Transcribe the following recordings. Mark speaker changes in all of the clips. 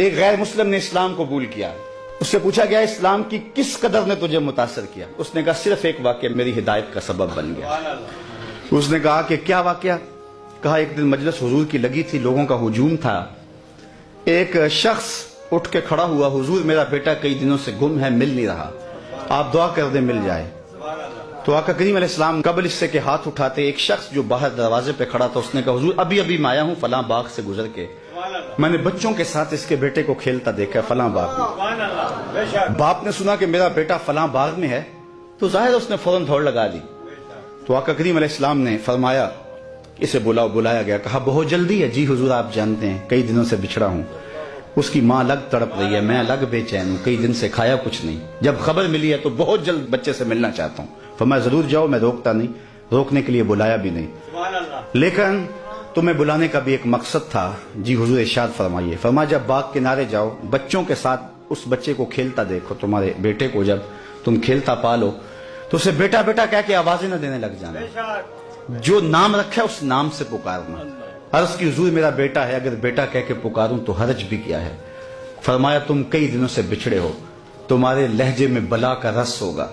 Speaker 1: ایک غیر مسلم نے اسلام قبول کیا. اس سے پوچھا گیا اسلام کی کس قدر نے تجھے متاثر کیا؟ اس نے کہا صرف ایک واقعہ میری ہدایت کا سبب بن گیا. اس نے کہا کہ کیا واقعہ؟ کہا ایک دن مجلس حضور کی لگی تھی، لوگوں کا ہجوم تھا. ایک شخص اٹھ کے کھڑا ہوا، حضور میرا بیٹا کئی دنوں سے گم ہے، مل نہیں رہا، آپ دعا کر دیں مل جائے. تو آقا کریم علیہ السلام قبل اس سے کہ ہاتھ اٹھاتے ایک شخص جو باہر دروازے پہ کھڑا تھا اس نے کہا حضور ابھی ابھی میں آیا ہوں فلاں باغ سے گزر کے، میں نے بچوں کے ساتھ اس کے بیٹے کو کھیلتا دیکھا فلاں باغ میں. باپ نے سنا کہ میرا بیٹا فلاں باغ میں ہے تو ظاہر اس نے فوراً دوڑ لگا دی. تو آقا کریم علیہ السلام نے فرمایا اسے بلاؤ. بلایا گیا، کہا بہت جلدی ہے. جی حضور آپ جانتے ہیں کئی دنوں سے بچھڑا ہوں، اس کی ماں الگ تڑپ رہی ہے، میں الگ بے چین ہوں، کئی دن سے کھایا کچھ نہیں، جب خبر ملی ہے تو بہت جلد بچے سے ملنا چاہتا ہوں. فرمایا ضرور جاؤ، میں روکتا نہیں، روکنے کے لیے بلایا بھی نہیں، لیکن تمہیں بلانے کا بھی ایک مقصد تھا. جی حضور ارشاد فرمائیے. فرمایا جب باغ کنارے جاؤ بچوں کے ساتھ اس بچے کو کھیلتا دیکھو، تمہارے بیٹے کو جب تم کھیلتا پالو تو اسے بیٹا بیٹا کہہ کے آوازیں نہ دینے لگ جانا، جو نام رکھا ہے اس نام سے پکارنا. عرض کی حضور میرا بیٹا ہے، اگر بیٹا کہہ کے پکاروں تو حرج بھی کیا ہے؟ فرمایا تم کئی دنوں سے بچھڑے ہو، تمہارے لہجے میں بلا کا رس ہوگا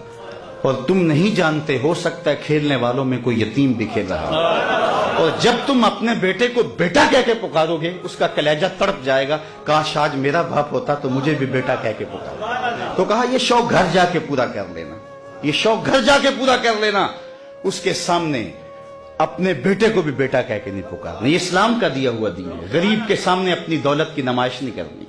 Speaker 1: اور تم نہیں جانتے، ہو سکتا ہے کھیلنے والوں میں کوئی یتیم بھی کھیل رہا ہو، اور جب تم اپنے بیٹے کو بیٹا کہہ کے پکارو گے اس کا کلیجہ تڑپ جائے گا، کاش آج میرا باپ ہوتا تو مجھے بھی بیٹا کہہ کے پکارو. تو کہا یہ شوق گھر جا کے پورا کر لینا، یہ شوق گھر جا کے پورا کر لینا. اس کے سامنے اپنے بیٹے کو بھی بیٹا کہہ کے نہیں پکارنا. یہ اسلام کا دیا ہوا دین ہے. غریب کے سامنے اپنی دولت کی نمائش نہیں کرنی،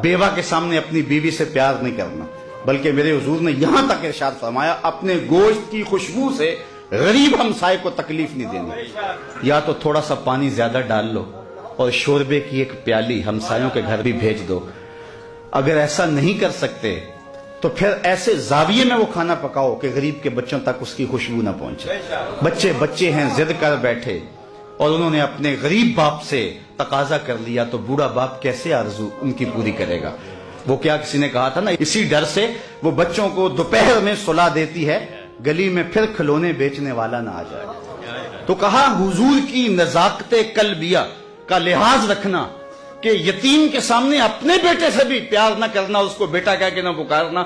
Speaker 1: بیوہ کے سامنے اپنی بیوی سے پیار نہیں کرنا، بلکہ میرے حضور نے یہاں تک ارشاد فرمایا اپنے گوشت کی خوشبو سے غریب ہمسائے کو تکلیف نہیں دینی. یا تو تھوڑا سا پانی زیادہ ڈال لو اور شوربے کی ایک پیالی ہمسایوں کے گھر بھی بھیج دو. اگر ایسا نہیں کر سکتے تو پھر ایسے زاویے میں وہ کھانا پکاؤ کہ غریب کے بچوں تک اس کی خوشبو نہ پہنچے. بچے ہیں ضد کر بیٹھے اور انہوں نے اپنے غریب باپ سے تقاضا کر لیا تو بوڑھا باپ کیسے آرزو ان کی پوری کرے گا؟ وہ کیا کسی نے کہا تھا نا، اسی ڈر سے وہ بچوں کو دوپہر میں سلا دیتی ہے گلی میں پھر کھلونے بیچنے والا نہ آ جائے. تو کہا حضور کی نزاکت قلبیہ کا لحاظ رکھنا کہ یتیم کے سامنے اپنے بیٹے سے بھی پیار نہ کرنا، اس کو بیٹا کہہ کے نہ پکارنا.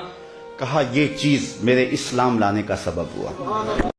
Speaker 1: کہا یہ چیز میرے اسلام لانے کا سبب ہوا.